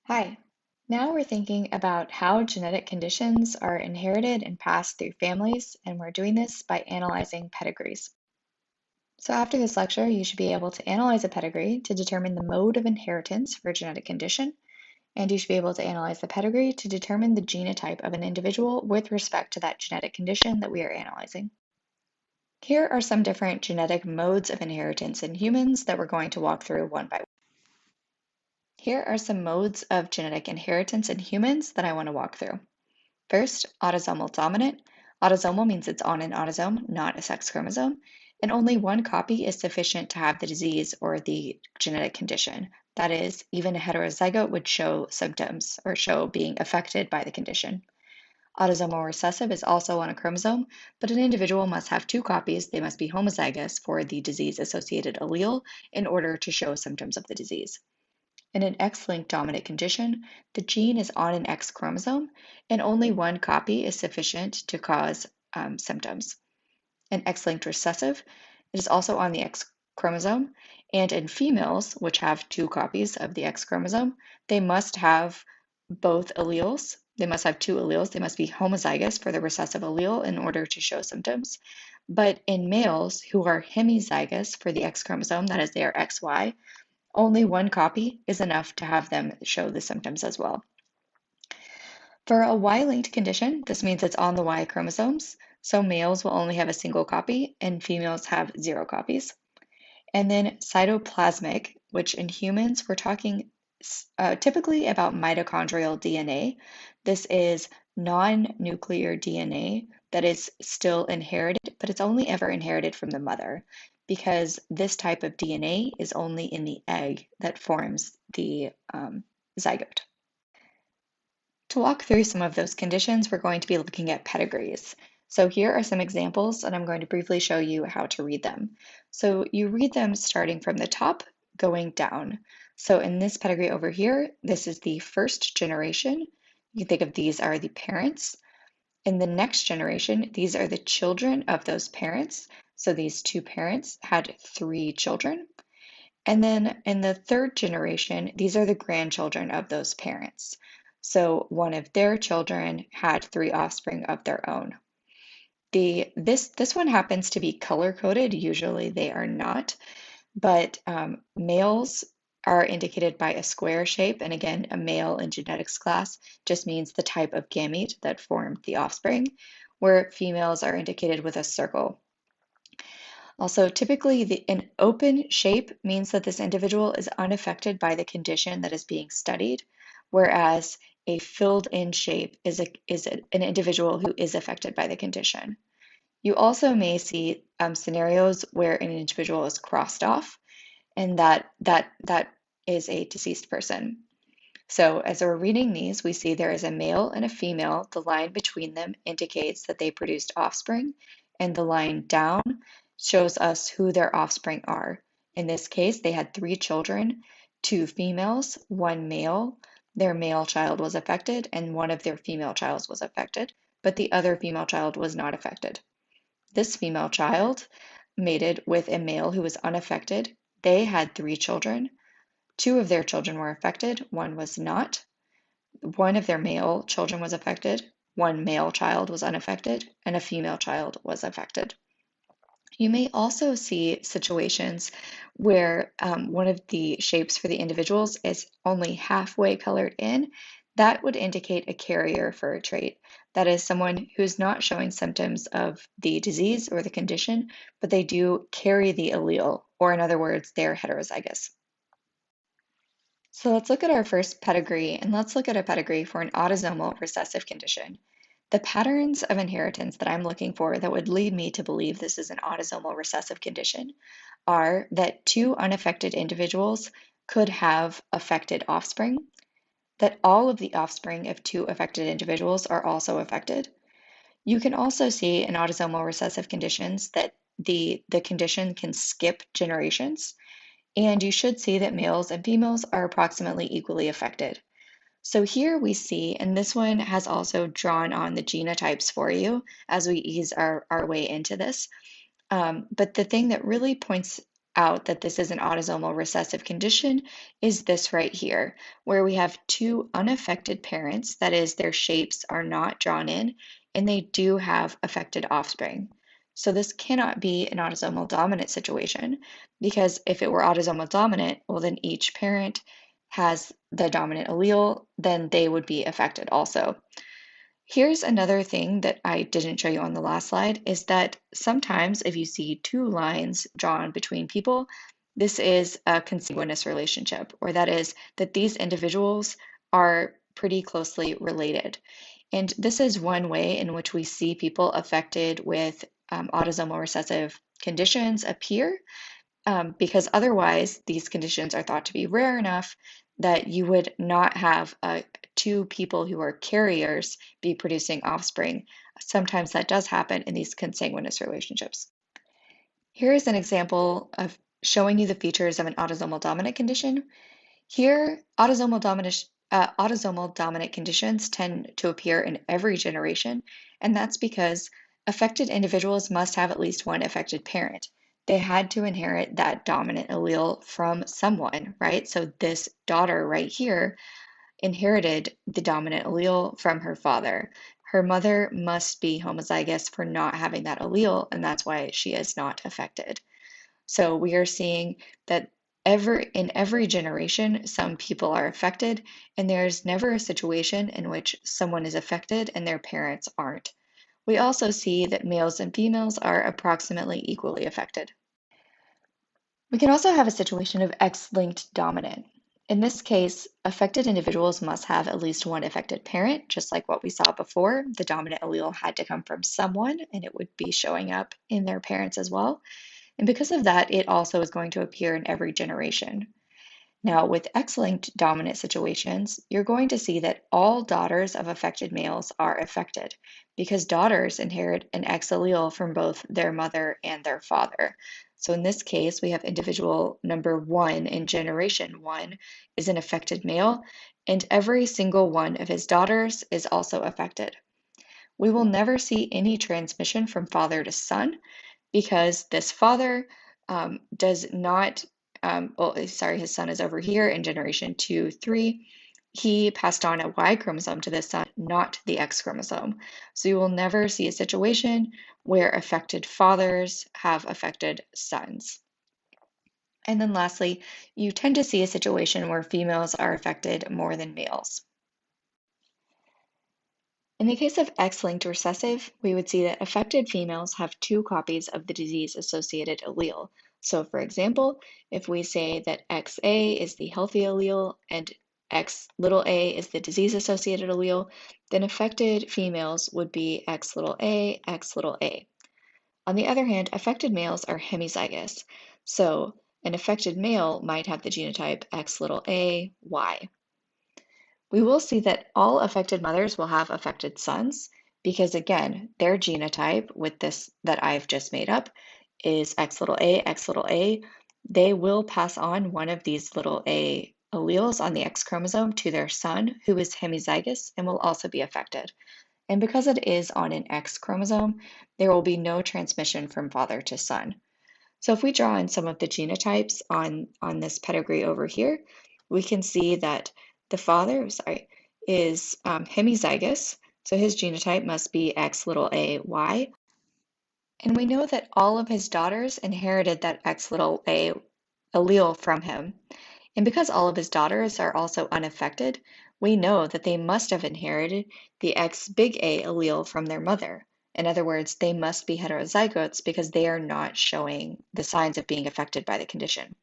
Hi. Now we're thinking about how genetic conditions are inherited and passed through families, and we're doing this by analyzing pedigrees. So after this lecture, you should be able to analyze a pedigree to determine the mode of inheritance for a genetic condition, and you should be able to analyze the pedigree to determine the genotype of an individual with respect to that genetic condition that we are analyzing. Here are some different genetic modes of inheritance in humans that we're going to walk through one by one. Here are some modes of genetic inheritance in humans that I want to walk through. First, autosomal dominant. Autosomal means it's on an autosome, not a sex chromosome, and only one copy is sufficient to have the disease or the genetic condition. That is, even a heterozygote would show symptoms or show being affected by the condition. Autosomal recessive is also on a chromosome, but an individual must have two copies. They must be homozygous for the disease-associated allele in order to show symptoms of the disease. In an X-linked dominant condition, the gene is on an X chromosome, and only one copy is sufficient to cause symptoms. In X-linked recessive, it is also on the X chromosome, and in females, which have two copies of the X chromosome, they must have both alleles. They must have two alleles. They must be homozygous for the recessive allele in order to show symptoms. But in males who are hemizygous for the X chromosome, that is, they are XY, only one copy is enough to have them show the symptoms as well. For a Y-linked condition, this means it's on the Y chromosomes, so males will only have a single copy and females have zero copies. And then cytoplasmic, which in humans, we're talking typically about mitochondrial DNA. This is non-nuclear DNA that is still inherited, but it's only ever inherited from the mother because this type of DNA is only in the egg that forms the zygote. To walk through some of those conditions, we're going to be looking at pedigrees. So here are some examples, and I'm going to briefly show you how to read them. So you read them starting from the top, going down. So in this pedigree over here, this is the first generation. You can think of these are the parents. In the next generation, these are the children of those parents. So these two parents had three children. And then in the third generation, these are the grandchildren of those parents. So one of their children had three offspring of their own. This one happens to be color coded. Usually they are not, but males are indicated by a square shape. And again, a male in genetics class just means the type of gamete that formed the offspring, where females are indicated with a circle. Also, typically an open shape means that this individual is unaffected by the condition that is being studied, whereas a filled in shape is an individual who is affected by the condition. You also may see scenarios where an individual is crossed off, and that is a deceased person. So as we're reading these, we see there is a male and a female. The line between them indicates that they produced offspring, and the line down shows us who their offspring are. In this case, they had three children, two females, one male. Their male child was affected, and one of their female childs was affected, but the other female child was not affected. This female child mated with a male who was unaffected. They had three children. Two of their children were affected, one was not. One of their male children was affected, one male child was unaffected, and a female child was affected. You may also see situations where one of the shapes for the individuals is only halfway colored in. That would indicate a carrier for a trait. That is someone who's not showing symptoms of the disease or the condition, but they do carry the allele, or in other words, they're heterozygous. So let's look at our first pedigree, and let's look at a pedigree for an autosomal recessive condition. The patterns of inheritance that I'm looking for that would lead me to believe this is an autosomal recessive condition are that two unaffected individuals could have affected offspring, that all of the offspring of two affected individuals are also affected. You can also see in autosomal recessive conditions that the condition can skip generations, and you should see that males and females are approximately equally affected. So here we see, and this one has also drawn on the genotypes for you as we ease our way into this. But the thing that really points out that this is an autosomal recessive condition is this right here, where we have two unaffected parents, that is, their shapes are not drawn in, and they do have affected offspring. So this cannot be an autosomal dominant situation, because if it were autosomal dominant, well, then each parent has the dominant allele, then they would be affected also. Here's another thing that I didn't show you on the last slide is that sometimes if you see two lines drawn between people, this is a consanguineous relationship, or that is that these individuals are pretty closely related. And this is one way in which we see people affected with autosomal recessive conditions appear, because otherwise these conditions are thought to be rare enough that you would not have two people who are carriers be producing offspring. Sometimes that does happen in these consanguineous relationships. Here is an example of showing you the features of an autosomal dominant condition. Here, autosomal dominant conditions tend to appear in every generation, and that's because affected individuals must have at least one affected parent. They had to inherit that dominant allele from someone, right? So this daughter right here inherited the dominant allele from her father. Her mother must be homozygous for not having that allele, and that's why she is not affected. So we are seeing that in every generation, some people are affected, and there's never a situation in which someone is affected and their parents aren't. We also see that males and females are approximately equally affected. We can also have a situation of X-linked dominant. In this case, affected individuals must have at least one affected parent, just like what we saw before. The dominant allele had to come from someone, and it would be showing up in their parents as well. And because of that, it also is going to appear in every generation. Now, with X-linked dominant situations, you're going to see that all daughters of affected males are affected because daughters inherit an X allele from both their mother and their father. So in this case, we have individual number 1 in generation 1 is an affected male, and every single one of his daughters is also affected. We will never see any transmission from father to son, because this father does not, his son is over here in generation 2, 3. He passed on a Y chromosome to this son, not the X chromosome. So you will never see a situation where affected fathers have affected sons. And then lastly, you tend to see a situation where females are affected more than males. In the case of X-linked recessive, we would see that affected females have two copies of the disease-associated allele. So for example, if we say that XA is the healthy allele and X(a) is the disease-associated allele, then affected females would be X(a), Xa. On the other hand, affected males are hemizygous. So an affected male might have the genotype Xa, Y. We will see that all affected mothers will have affected sons because, again, their genotype with this that I've just made up is Xa. They will pass on one of these little a alleles on the X chromosome to their son, who is hemizygous and will also be affected. And because it is on an X chromosome, there will be no transmission from father to son. So if we draw in some of the genotypes on this pedigree over here, we can see that the father, is hemizygous, so his genotype must be Xa, and we know that all of his daughters inherited that Xa allele from him. And because all of his daughters are also unaffected, we know that they must have inherited the X big A allele from their mother. In other words, they must be heterozygotes because they are not showing the signs of being affected by the condition.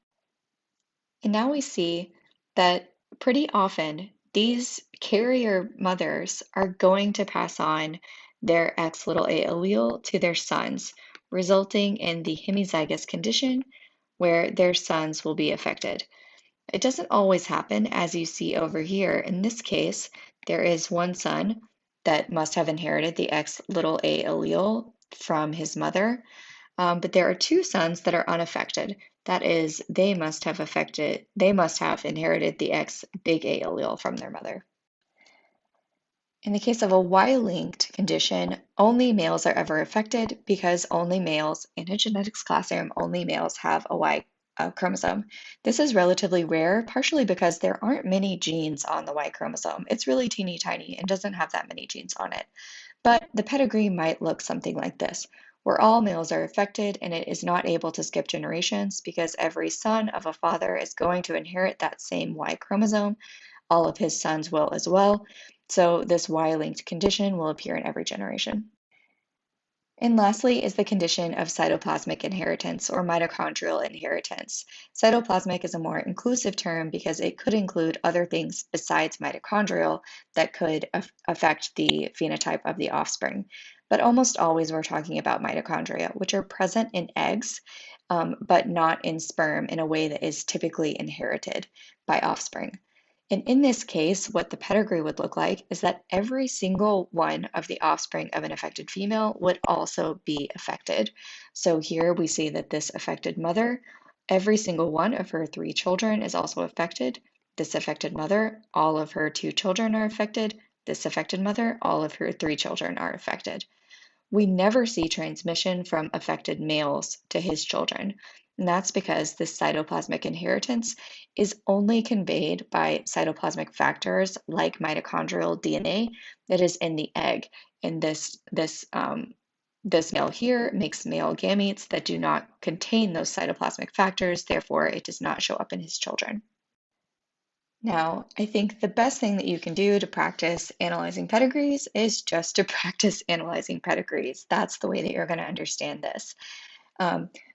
And now we see that pretty often these carrier mothers are going to pass on their Xa allele to their sons, resulting in the hemizygous condition where their sons will be affected. It doesn't always happen, as you see over here. In this case, there is one son that must have inherited the Xa allele from his mother, but there are two sons that are unaffected. That is, they must have inherited the X big A allele from their mother. In the case of a Y-linked condition, only males are ever affected because only males in a genetics classroom, only males have a Y chromosome. This is relatively rare, partially because there aren't many genes on the Y chromosome. It's really teeny tiny and doesn't have that many genes on it. But the pedigree might look something like this, where all males are affected and it is not able to skip generations because every son of a father is going to inherit that same Y chromosome. All of his sons will as well. So this Y-linked condition will appear in every generation. And lastly is the condition of cytoplasmic inheritance or mitochondrial inheritance. Cytoplasmic is a more inclusive term because it could include other things besides mitochondrial that could affect the phenotype of the offspring. But almost always we're talking about mitochondria, which are present in eggs, but not in sperm in a way that is typically inherited by offspring. And in this case, what the pedigree would look like is that every single one of the offspring of an affected female would also be affected. So here we see that this affected mother, every single one of her 3 children is also affected. This affected mother, all of her 2 children are affected. This affected mother, all of her 3 children are affected. We never see transmission from affected males to his children. And that's because this cytoplasmic inheritance is only conveyed by cytoplasmic factors like mitochondrial DNA that is in the egg. And this male here makes male gametes that do not contain those cytoplasmic factors, therefore it does not show up in his children. Now, I think the best thing that you can do to practice analyzing pedigrees is just to practice analyzing pedigrees. That's the way that you're going to understand this.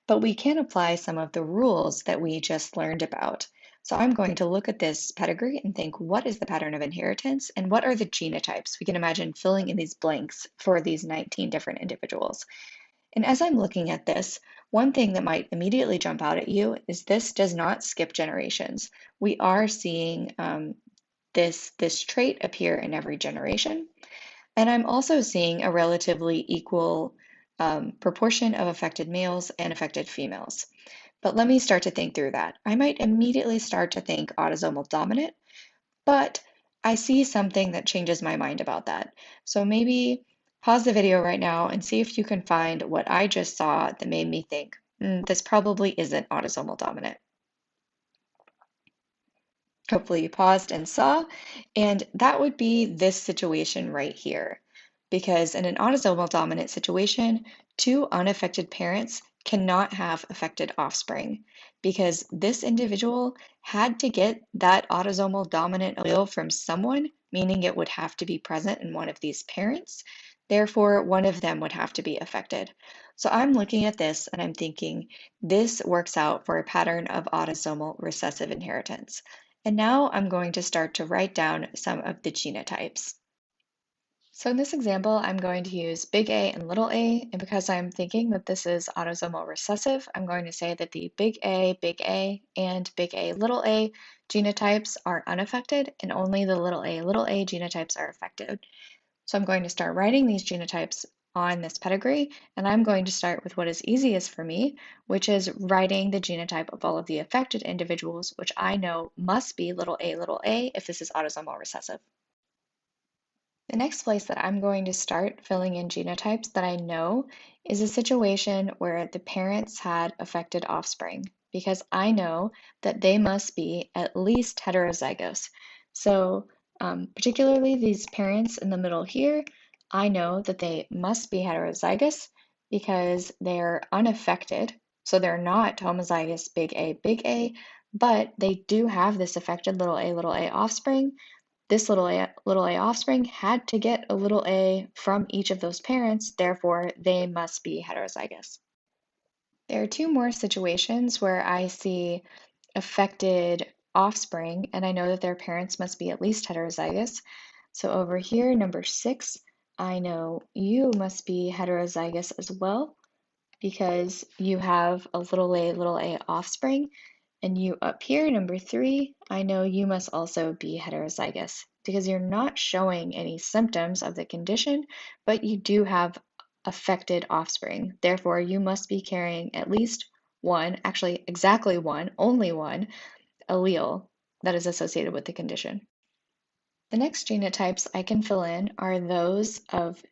But we can apply some of the rules that we just learned about. So I'm going to look at this pedigree and think, what is the pattern of inheritance and what are the genotypes? We can imagine filling in these blanks for these 19 different individuals. And as I'm looking at this, one thing that might immediately jump out at you is this does not skip generations. We are seeing this trait appear in every generation. And I'm also seeing a relatively equal proportion of affected males and affected females. But let me start to think through that. I might immediately start to think autosomal dominant, but I see something that changes my mind about that. So maybe pause the video right now and see if you can find what I just saw that made me think, this probably isn't autosomal dominant. Hopefully you paused and saw, and that would be this situation right here. Because in an autosomal dominant situation, 2 unaffected parents cannot have affected offspring because this individual had to get that autosomal dominant allele from someone, meaning it would have to be present in one of these parents. Therefore, one of them would have to be affected. So I'm looking at this and I'm thinking, this works out for a pattern of autosomal recessive inheritance. And now I'm going to start to write down some of the genotypes. So in this example, I'm going to use big A and little a, and because I'm thinking that this is autosomal recessive, I'm going to say that the big A, and big A, little a genotypes are unaffected, and only the little a genotypes are affected. So I'm going to start writing these genotypes on this pedigree, and I'm going to start with what is easiest for me, which is writing the genotype of all of the affected individuals, which I know must be little a if this is autosomal recessive. The next place that I'm going to start filling in genotypes that I know is a situation where the parents had affected offspring, because I know that they must be at least heterozygous. So, particularly these parents in the middle here, I know that they must be heterozygous because they're unaffected. So they're not homozygous big A, but they do have this affected little a offspring. This little a offspring had to get a little a from each of those parents, therefore they must be heterozygous. There are 2 more situations where I see affected offspring, and I know that their parents must be at least heterozygous. So over here, number 6, I know you must be heterozygous as well because you have a little a offspring. And you up here, number 3, I know you must also be heterozygous because you're not showing any symptoms of the condition, but you do have affected offspring. Therefore, you must be carrying at least one, actually exactly one, only one allele that is associated with the condition. The next genotypes I can fill in are those of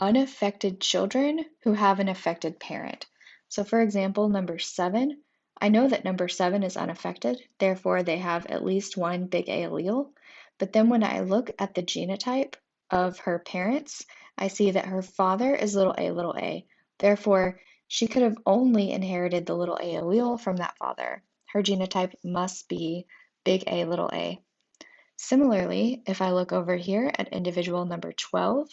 unaffected children who have an affected parent. So for example, number 7, I know that number 7 is unaffected, therefore they have at least one big A allele. But then when I look at the genotype of her parents, I see that her father is little a. Therefore, she could have only inherited the little a allele from that father. Her genotype must be big A, little a. Similarly, if I look over here at individual number 12,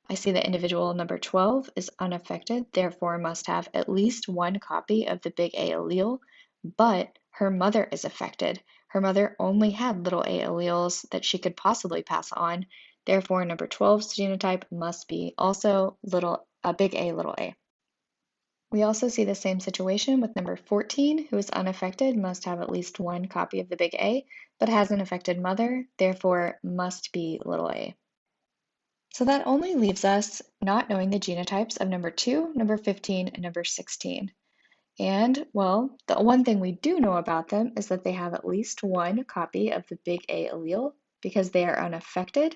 I see that individual number 12 is unaffected, therefore must have at least one copy of the big A allele, but her mother is affected. Her mother only had little a alleles that she could possibly pass on, therefore number 12's genotype must be also big A, little a. We also see the same situation with number 14, who is unaffected, must have at least one copy of the big A, but has an affected mother, therefore must be little a. So that only leaves us not knowing the genotypes of number 2, number 15, and number 16. And, well, the one thing we do know about them is that they have at least one copy of the big A allele because they are unaffected.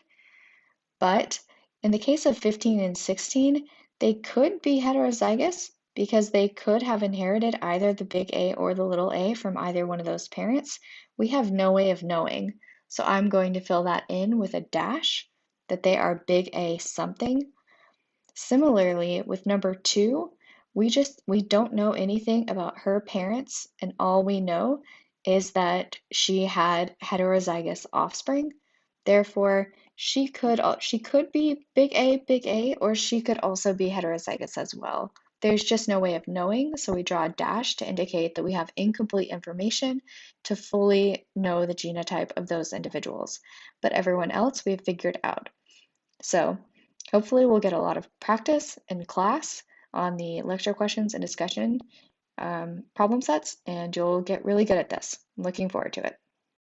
But in the case of 15 and 16, they could be heterozygous because they could have inherited either the big A or the little a from either one of those parents. We have no way of knowing. So I'm going to fill that in with a dash that they are big A something. Similarly, with number 2, we don't know anything about her parents, and all we know is that she had heterozygous offspring. Therefore, she could be big A, or she could also be heterozygous as well. There's just no way of knowing, so we draw a dash to indicate that we have incomplete information to fully know the genotype of those individuals. But everyone else we've figured out. So hopefully we'll get a lot of practice in class on the lecture questions and discussion problem sets, and you'll get really good at this. I'm looking forward to it.